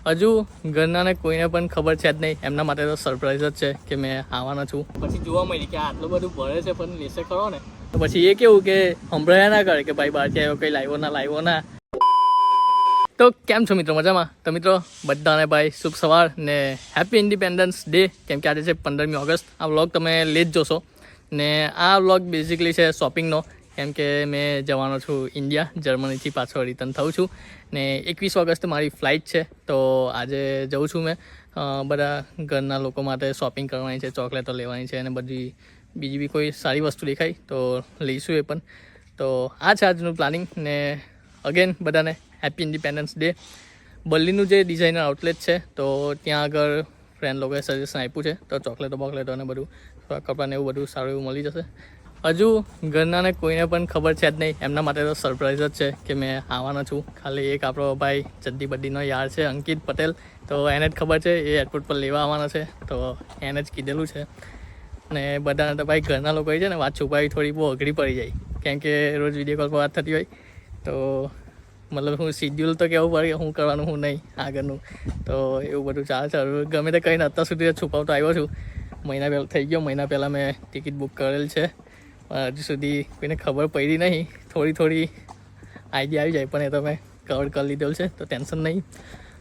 હજુ ઘરનાને કોઈને પણ ખબર છે જ નહીં. એમના માટે તો સરપ્રાઈઝ જ છે કે મેં આવવાનો છું. પછી જોવા મળી કે આટલું બધું ભરે છે પણ લેશે ખરો ને. તો પછી એ કેવું કે સંભળાયા ના કરે કે ભાઈ બહારથી આવ્યો કંઈ લાવ્યો ના. તો કેમ છો મિત્રો, મજામાં? તો મિત્રો બધાને ભાઈ શુભ સવાર ને હેપી ઇન્ડિપેન્ડન્સ ડે. કેમ કે આજે છે 15મી ઓગસ્ટ. આ વ્લોગ તમે લેટ જોશો ને આ વ્લોગ બેઝિકલી છે શોપિંગનો. કેમ કે મેં જવાનો છું ઇન્ડિયા, જર્મનીથી પાછો રિટર્ન થઉં છું ને 21 ઓગસ્ટ મારી ફ્લાઇટ છે. તો આજે જઉં છું મેં બધા ઘરના લોકો માટે શોપિંગ કરવાની છે, ચોકલેટો લેવાની છે અને બીજી બી કોઈ સારી વસ્તુ દેખાય તો લઈશું એ પણ. તો આ છે આજનું પ્લાનિંગ ને અગેન બધાને હેપી ઇન્ડિપેન્ડન્સ ડે. બર્લિનનું જે ડિઝાઇનર આઉટલેટ છે તો ત્યાં આગળ ફ્રેન્ડ લોકોએ સજેશન આપ્યું છે તો ચોકલેટો અને બધું કપડાને એવું બધું સારું એવું મળી જશે. હજુ ઘરનાને કોઈને પણ ખબર છે જ નહીં. એમના માટે તો સરપ્રાઈઝ જ છે કે મેં આવવાનો છું. ખાલી એક આપણો ભાઈ જદ્દી બદ્દીનો યાર છે અંકિત પટેલ, તો એને જ ખબર છે. એ એરપોર્ટ પર લેવા આવવાનો છે તો એને જ કીધેલું છે. ને બધાને તો ભાઈ ઘરના લોકો છે ને વાત છુપાવી થોડી બહુ અઘરી પડી જાય. કેમ કે રોજ વિડીયો કોલ પર વાત થતી હોય તો મતલબ હું શિડ્યુલ તો કહેવું પડે કે શું કરવાનું શું નહીં આગળનું. તો એવું બધું ચાલે છે. ગમે તે કહીને અત્યાર સુધી છુપાવતો આવ્યો છું. મહિના પહેલાં થઈ ગયો. મહિના પહેલાં મેં ટિકિટ બુક કરેલ છે પણ હજુ સુધી કોઈને ખબર પડી નહીં. થોડી આઈડિયા આવી જાય પણ એ તો મેં કવર કરી લીધેલું છે તો ટેન્શન નહીં.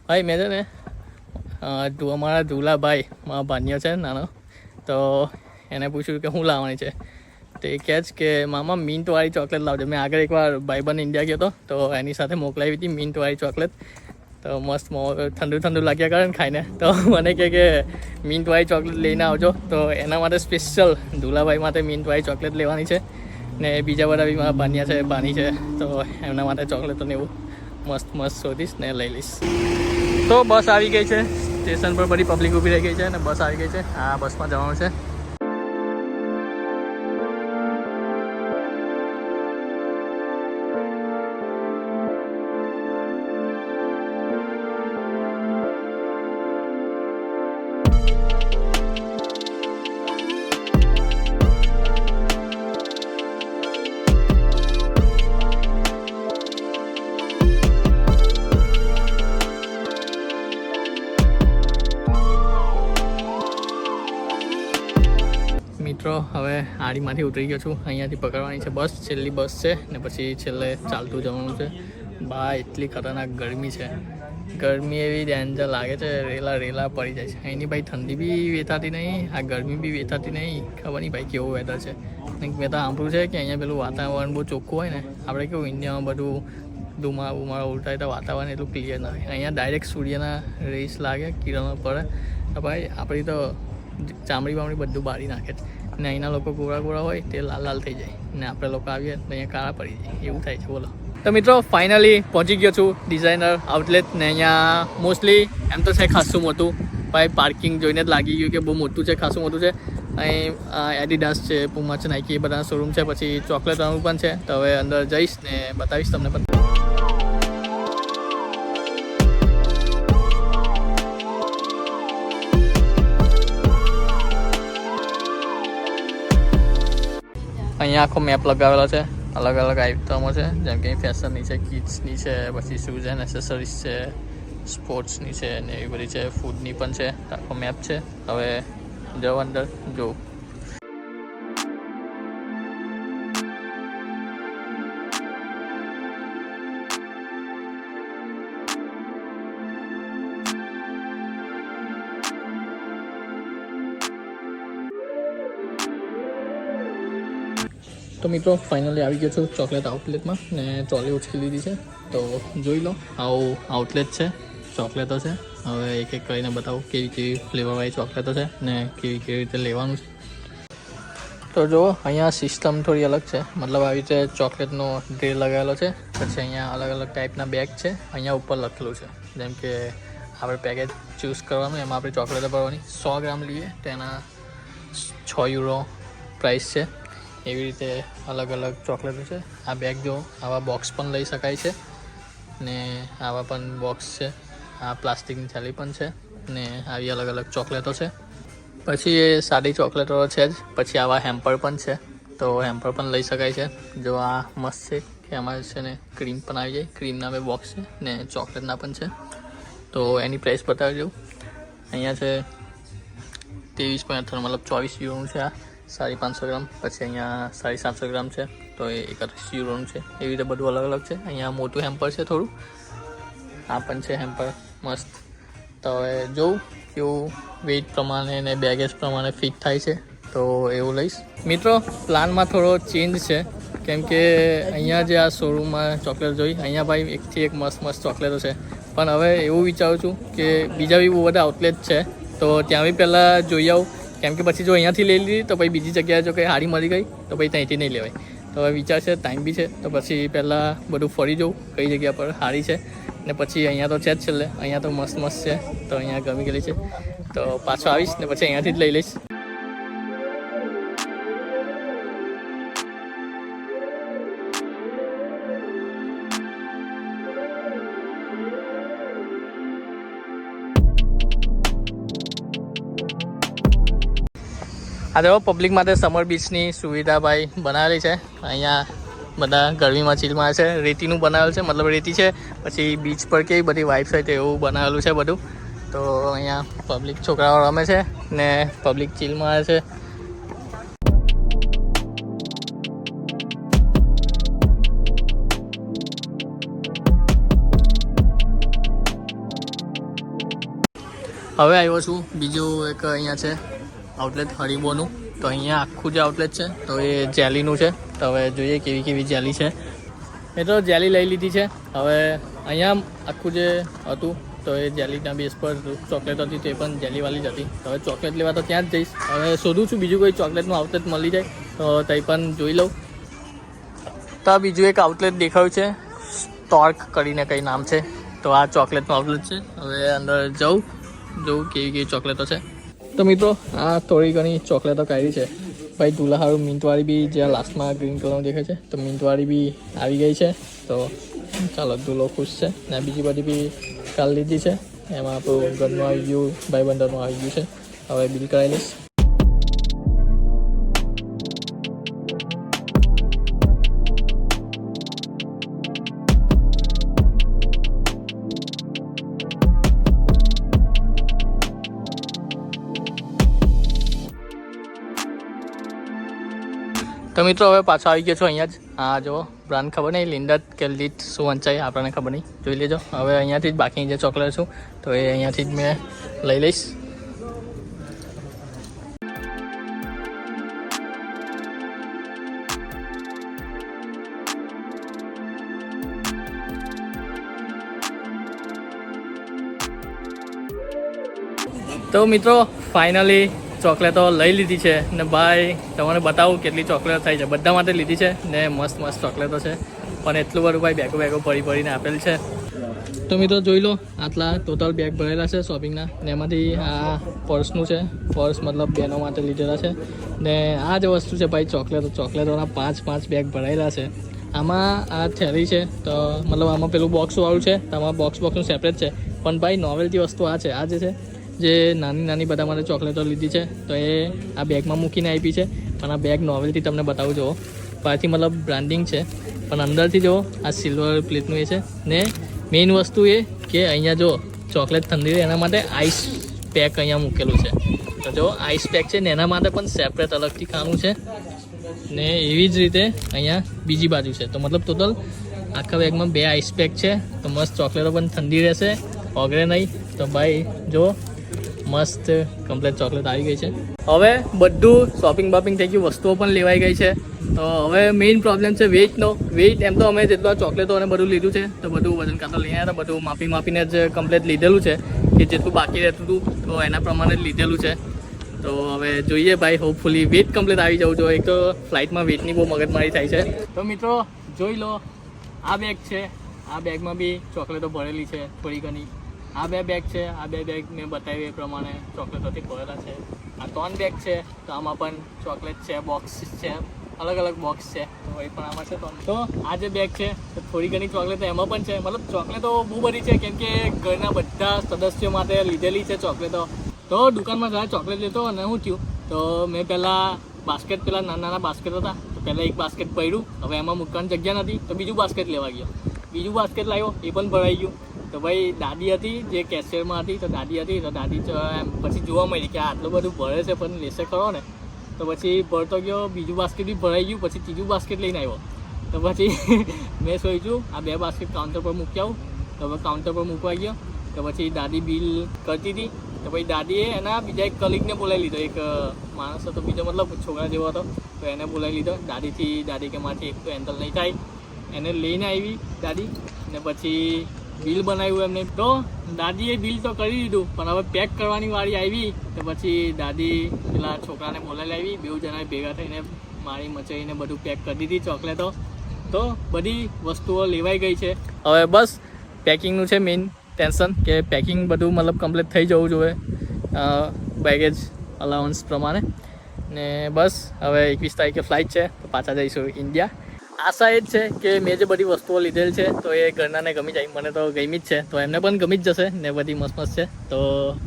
ભાઈ મેં છે ને અમારા ધુલાભાઈ મારા ભાન્યો છે નાનો, તો એને પૂછ્યું કે શું લાવવાની છે તો એ કહે છે કે મામા મિન્ટવાળી ચોકલેટ લાવજો. મેં આગળ એકવાર ભાઈબંધ ઇન્ડિયા ગયો હતો તો એની સાથે મોકલાવી હતી મિન્ટવાળી ચોકલેટ. તો મસ્ત ઠંડુ લાગ્યા કરે ને ખાઈને. તો મને કે મિન્ટવાળી ચોકલેટ લઈને આવજો. તો એના માટે સ્પેશિયલ ધુલાભાઈ માટે મિન્ટવાળી ચોકલેટ લેવાની છે ને બીજા બધા બી મારા ભાનિયા છે, બાની છે, તો એમના માટે ચોકલેટોને એવું મસ્ત શોધીશ ને લઈ લઈશ. તો બસ આવી ગઈ છે સ્ટેશન પર. બધી પબ્લિક ઊભી રહી ગઈ છે અને બસ આવી ગઈ છે. આ બસમાં જવાનું છે. મિત્રો હવે આડીમાંથી ઉતરી ગયો છું. અહીંયાથી પકડવાની છે બસ, છેલ્લી બસ છે ને પછી છેલ્લે ચાલતું જવાનું છે. બા એટલી ખતરનાક ગરમી છે. ગરમી એવી ડેન્જર લાગે છે, રેલા પડી જાય છે. અહીંની ભાઈ ઠંડી બી વેતાતી નહીં, આ ગરમી બી વેતાતી નહીં. ખબર નહીં ભાઈ કેવું વેધર છે. મેં તો સાંભળ્યું છે કે અહીંયા પેલું વાતાવરણ બહુ ચોખ્ખું હોય ને. આપણે કેવું ઇન્ડિયામાં બધું ધુમાડા ઉલટાય તો વાતાવરણ એટલું ક્લિયર ના હોય. અહીંયા ડાયરેક્ટ સૂર્યના રેસ લાગે, કિરણો પડે તો ભાઈ આપણી તો ચામડી બધું બાળી નાખે છે. ને અહીંના લોકો ગોળા હોય તે લાલ થઈ જાય ને આપણે લોકો આવીએ તો અહીંયા કાળા પડી જાય. એવું થાય છે બોલો. તો મિત્રો ફાઇનલી પહોંચી ગયો છું ડિઝાઇનર આઉટલેટ ને અહીંયા મોસ્ટલી એમ તો છે ખાસું મોટું. ભાઈ પાર્કિંગ જોઈને જ લાગી ગયું કે બહુ મોટું છે, ખાસું મોટું છે. અહીં એડિડાસ છે, પુમા છે, નાઇકી એ બધા શોરૂમ છે. પછી ચોકલેટનું પણ છે. તો હવે અંદર જઈશ ને બતાવીશ તમને પણ. અહીંયા આખો મેપ લગાવેલો છે. અલગ અલગ આઇટમો છે જેમ કે ફેશનની છે, કિડ્સની છે, પછી શૂઝ એન્ડ એસેસરીઝ છે, સ્પોર્ટ્સની છે ને એવી બધી છે. ફૂડની પણ છે. આખો મેપ છે. હવે જાઓ અંદર જો. તો મિત્રો ફાઇનલી આવી ગયો છું ચોકલેટ આઉટલેટમાં ને ટ્રોલી ઉચકી લીધી છે. તો જોઈ લો આવું આઉટલેટ છે, ચોકલેટો છે. હવે એક કરીને બતાવું કેવી ફ્લેવરવાળી ચોકલેટો છે ને કેવી રીતે લેવાનું છે. તો જુઓ અહીંયા સિસ્ટમ થોડી અલગ છે. મતલબ આવી રીતે ચોકલેટનો ડ્રે લગાવેલો છે. પછી અહીંયા અલગ ટાઈપના બેગ છે. અહીંયા ઉપર લખેલું છે જેમ કે આપણે પેકેજ ચૂઝ કરવાનું, એમાં આપણે ચોકલેટો ભરવાની. 100 ગ્રામ લઈએ તો એના €6 પ્રાઇસ છે. એવી રીતે અલગ ચોકલેટો છે. આ બેગ જો આવા બોક્સ પણ લઈ શકાય છે ને આવા પણ બોક્સ છે. આ પ્લાસ્ટિકની થેલી પણ છે ને આવી અલગ ચોકલેટો છે. પછી એ સાદી ચોકલેટો છે જ. પછી આવા હેમ્પર પણ છે તો હેમ્પર પણ લઈ શકાય છે. જો આ મસ્ત છે કે એમાં છે ને ક્રીમ પણ આવી જાય. ક્રીમના બે બોક્સ છે ને ચોકલેટના પણ છે. તો એની પ્રાઇસ બતાવી દઉં. અહીંયા છે 23.58 મતલબ 24 યુરોનું છે આ 550 ગ્રામ. પછી અહીંયા 750 ગ્રામ છે તો એ 31 યુરોનું છે. એવી રીતે બધું અલગ અલગ છે. અહીંયા મોટું હેમ્પર છે થોડું, આ પણ છે હેમ્પર મસ્ત. તો હવે જોઉં કેવું વેઇટ પ્રમાણે ને બેગેજ પ્રમાણે ફિટ થાય છે તો એવું લઈશ. મિત્રો પ્લાનમાં થોડો ચેન્જ છે કેમ કે અહીંયા જે આ શોરૂમમાં ચોકલેટ જોઈ, અહીંયા ભાઈ એકથી એક મસ્ત મસ્ત ચોકલેટો છે. પણ હવે એવું વિચારું છું કે બીજા બી બહુ બધા આઉટલેટ છે તો ત્યાં બી પહેલાં જોઈ આવું. કેમ કે પછી જો અહીંયાથી લઈ લીધી તો પછી બીજી જગ્યાએ જો કંઈ હારી મળી ગઈ તો પછી ત્યાંથી નહીં લેવાય. તો હવે વિચાર છે, ટાઈમ બી છે તો પછી પહેલાં બધું ફરી જવું કઈ જગ્યા પર સારી છે. ને પછી અહીંયા તો છે જ છેલ્લે, અહીંયા તો મસ્ત મસ્ત છે તો અહીંયા ગમી ગયેલી છે તો પાછો આવીશ ને પછી અહીંયાથી જ લઈ લઈશ. આ જો પબ્લિક માટે સમર બીચની સુવિધા ભાઈ બનાવેલી છે. અહીંયા બધા ગરમીમાં ચીલમાં છે, રેતીનું બનાવેલું છે, મતલબ રેતી છે. પછી બીચ પર કેવી બધી વાઇબ્સ હોય તો એવું બનાવેલું છે બધું. તો અહીંયા પબ્લિક છોકરાઓ રમે છે ને પબ્લિક ચીલમાં આવે છે. હવે આવ્યો છું બીજું એક અહીંયા છે આઉટલેટ હરીબોનું. તો અહીંયા આખું જે આઉટલેટ છે તો એ જેલીનું છે. તો હવે જોઈએ કેવી કેવી જેલી છે. મેં તો જેલી લઈ લીધી છે. હવે અહીંયા આખું જે હતું તો એ જેલીના બેઝ પર ચોકલેટ હતી તે પણ જેલીવાળી જ હતી. હવે ચોકલેટ લેવા તો ત્યાં જ જઈશ. હવે શોધું છું બીજું કોઈ ચોકલેટનું આઉટલેટ મળી જાય તો ત્યાં પણ જોઈ લઉં. તો આ બીજું એક આઉટલેટ દેખાયું છે, સ્ટોર્ક કરીને કંઈ નામ છે. તો આ ચોકલેટનું આઉટલેટ છે. હવે અંદર જોઉં કેવી કેવી ચોકલેટો છે. તો મિત્રો આ થોડી ઘણી ચોકલેટો કાઢી છે ભાઈ. દુલ્હારું મિન્ટવાળી બી જ્યાં લાસ્ટમાં ગ્રીન કલરનું દેખાય છે તો મિન્ટવાળી બી આવી ગઈ છે. તો ચાલો દુલ્હો ખુશ છે. ને બીજી બધી બી કાલ લીધી છે. એમાં આપણું ઘરનું આવી ગયું, ભાઈબંધરનું આવી ગયું છે. હવે બિલ કરાવી લઈશ. તો મિત્રો હવે પાછો આવી ગયો છું અહીંયા જ. હા જો બ્રાન્ડ ખબર નહીં, લિન્ડર કે લીટ શું વંચાય આપણને ખબર નહીં, જોઈ લેજો. હવે અહીંયાથી જ બાકી જે ચોકલેટ છું તો એ અહીંયાથી જ મેં લઈ લઈશ. તો મિત્રો ફાઇનલી ચોકલેટો લઈ લીધી છે ને ભાઈ તમને બતાવું કેટલી ચોકલેટ થઈ છે. બધા માટે લીધી છે ને મસ્ત મસ્ત ચોકલેટો છે. પણ એટલું બધું ભાઈ બેગો ભરીને આપેલ છે. તો મિત્રો જોઈ લો આટલા ટોટલ બેગ ભરેલા છે શોપિંગના. ને એમાંથી આ પર્સનું છે, પર્સ મતલબ બહેનો માટે લીધેલા છે. ને આ જે વસ્તુ છે ભાઈ ચોકલેટોના 5 બેગ ભરાયેલા છે. આમાં આ થેલી છે તો મતલબ આમાં પેલું બોક્સવાળું છે તો આમાં બોક્સનું સેપરેટ છે. પણ ભાઈ નોવેલ્ટી વસ્તુ આ છે, આ જે છે જે નાની બધા માટે ચોકલેટો લીધી છે તો એ આ બેગમાં મૂકીને આપી છે. પણ આ બેગ નોવેલ્ટી તમને બતાવું જુઓ, બહારથી મતલબ બ્રાન્ડિંગ છે પણ અંદરથી જુઓ આ સિલ્વર પ્લેટનું એ છે. ને મેઇન વસ્તુ એ કે અહીંયા જો ચોકલેટ ઠંડી રહે એના માટે આઈસ પેક અહીંયા મૂકેલું છે. તો જો આઈસ પેક છે ને એના માટે પણ સેપરેટ અલગથી ખાનું છે. ને એવી જ રીતે અહીંયા બીજી બાજુ છે. તો મતલબ ટોટલ આખા બેગમાં 2 આઈસ પેક છે. તો મસ્ત ચોકલેટો પણ ઠંડી રહેશે, ઓગળે નહીં. તો ભાઈ જો મસ્ત કમ્પ્લેટ ચોકલેટ આવી ગઈ છે. હવે બધું શોપિંગ થઈ ગયું, વસ્તુઓ પણ લેવાઈ ગઈ છે. તો હવે મેઇન પ્રોબ્લેમ છે વેઇટનો. વેઇટ એમ તો અમે જેટલા ચોકલેટો અને બધું લીધું છે તો બધું વજન કાંતો લઈ આવ્યા હતા. બધું માપીને જ કમ્પ્લેટ લીધેલું છે કે જેટલું બાકી રહેતું હતું તો એના પ્રમાણે જ લીધેલું છે. તો હવે જોઈએ ભાઈ, હોપફુલી વેઇટ કમ્પ્લેટ આવી જવું જોઈએ. એક તો ફ્લાઇટમાં વેઇટની બહુ મગજમારી થાય છે. તો મિત્રો જોઈ લો આ બેગ છે, આ બેગમાં બી ચોકલેટો ભરેલી છે થોડી ઘણી. આ 2 બેગ છે, આ 2 બેગ મેં બતાવ્યું એ પ્રમાણે ચોકલેટોથી ભરેલા છે. આ 3 બેગ છે તો આમાં પણ ચોકલેટ છે, બોક્સ છે, અલગ બોક્સ છે તો એ પણ આમાં છે. તો આ જે બેગ છે તો થોડી ઘણી ચોકલેટો એમાં પણ છે. મતલબ ચોકલેટો બહુ બધી છે કેમ કે ઘરના બધા સદસ્યો માટે લીધેલી છે ચોકલેટો. તો દુકાનમાં ગયા ચોકલેટ લેતો અને શું થયું તો મેં પેલા નાના બાસ્કેટ હતા તો પહેલાં એક બાસ્કેટ પડ્યું. હવે એમાં મૂકવાની જગ્યા નથી તો બીજું બાસ્કેટ લેવા ગયો, બીજું બાસ્કેટ લાવ્યો એ પણ ભરાઈ ગયું. તો ભાઈ દાદી હતી જે કેશિયરમાં હતી, તો દાદી પછી જોવા મળી કે આટલું બધું ભરે છે પણ લેશે ખરો ને. તો પછી ભરતો ગયો, બીજું બાસ્કેટ બી ભરાઈ ગયું, પછી ત્રીજું બાસ્કેટ લઈને આવ્યો. તો પછી મેં સોચ્યું આ 2 બાસ્કેટ કાઉન્ટર પર મૂકી આવું. તો હવે કાઉન્ટર પર મૂકવા ગયો. તો પછી દાદી બિલ કરતી હતી. તો પછી દાદીએ એના બીજા એક કલીગને બોલાવી લીધો, એક માણસ હતો બીજો, મતલબ છોકરા જેવો હતો. તો એને બોલાવી લીધો. દાદી કે મારથી એક તો હેન્ડલ નહીં થાય. એને લઈને આવી દાદી, ને પછી બિલ બનાવ્યું એમને. તો દાદીએ બિલ તો કરી દીધું, પણ હવે પેક કરવાની વાળી આવી. તો પછી દાદી પેલા છોકરાને બોલાવી આવી, 2 જણાએ ભેગા થઈને મારી મચાઈને બધું પેક કરી દીધી ચોકલેટો. તો બધી વસ્તુઓ લેવાઈ ગઈ છે. હવે બસ પેકિંગનું છે મેઇન ટેન્શન, કે પેકિંગ બધું મતલબ કમ્પ્લીટ થઈ જવું જોઈએ બેગેજ અલાઉન્સ પ્રમાણે. ને બસ હવે 21 તારીખે ફ્લાઇટ છે, તો પાછા જઈશું ઇન્ડિયા. આશા એ જ છે કે મેં જે બધી વસ્તુઓ લીધેલ છે તો એ ઘરનાને ગમી જાય. મને તો ગમી જ છે, તો એમને પણ ગમી જ જશે. ને બધી મસ્ત છે, તો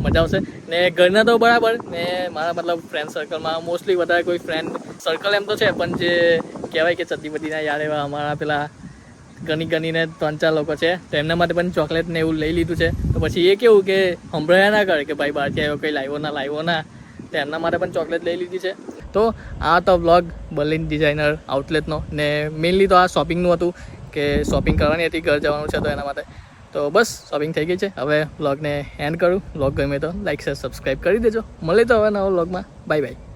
મજા આવશે. ને ઘરના તો બરાબર, ને મારા મતલબ ફ્રેન્ડ સર્કલમાં મોસ્ટલી વધારે કોઈ ફ્રેન્ડ સર્કલ એમ તો છે, પણ જે કહેવાય કે ચડ્ડી બડીના યાર એવા અમારા પેલા ગણીને 3-4 લોકો છે, તો એમના માટે પણ ચોકલેટ ને એવું લઈ લીધું છે. તો પછી એ કેવું કે સંભળાયા ના કરે કે ભાઈ બહારથી આવ્યો કંઈ લાવ્યો ના, તો એમના માટે પણ ચોકલેટ લઈ લીધી છે. તો આ તો વ્લોગ બર્લિન ડિઝાઇનર આઉટલેટનો, ને મેઇનલી તો આ શોપિંગનું હતું, કે શોપિંગ કરવાની હતી, ઘર જવાનું છે તો એના માટે. તો બસ શોપિંગ થઈ ગઈ છે. હવે વ્લોગને એન્ડ કરું. વ્લોગ ગમે તો લાઈક શેર સબસ્ક્રાઈબ કરી દેજો. મળે તો હવે નવા વ્લોગમાં. Bye bye.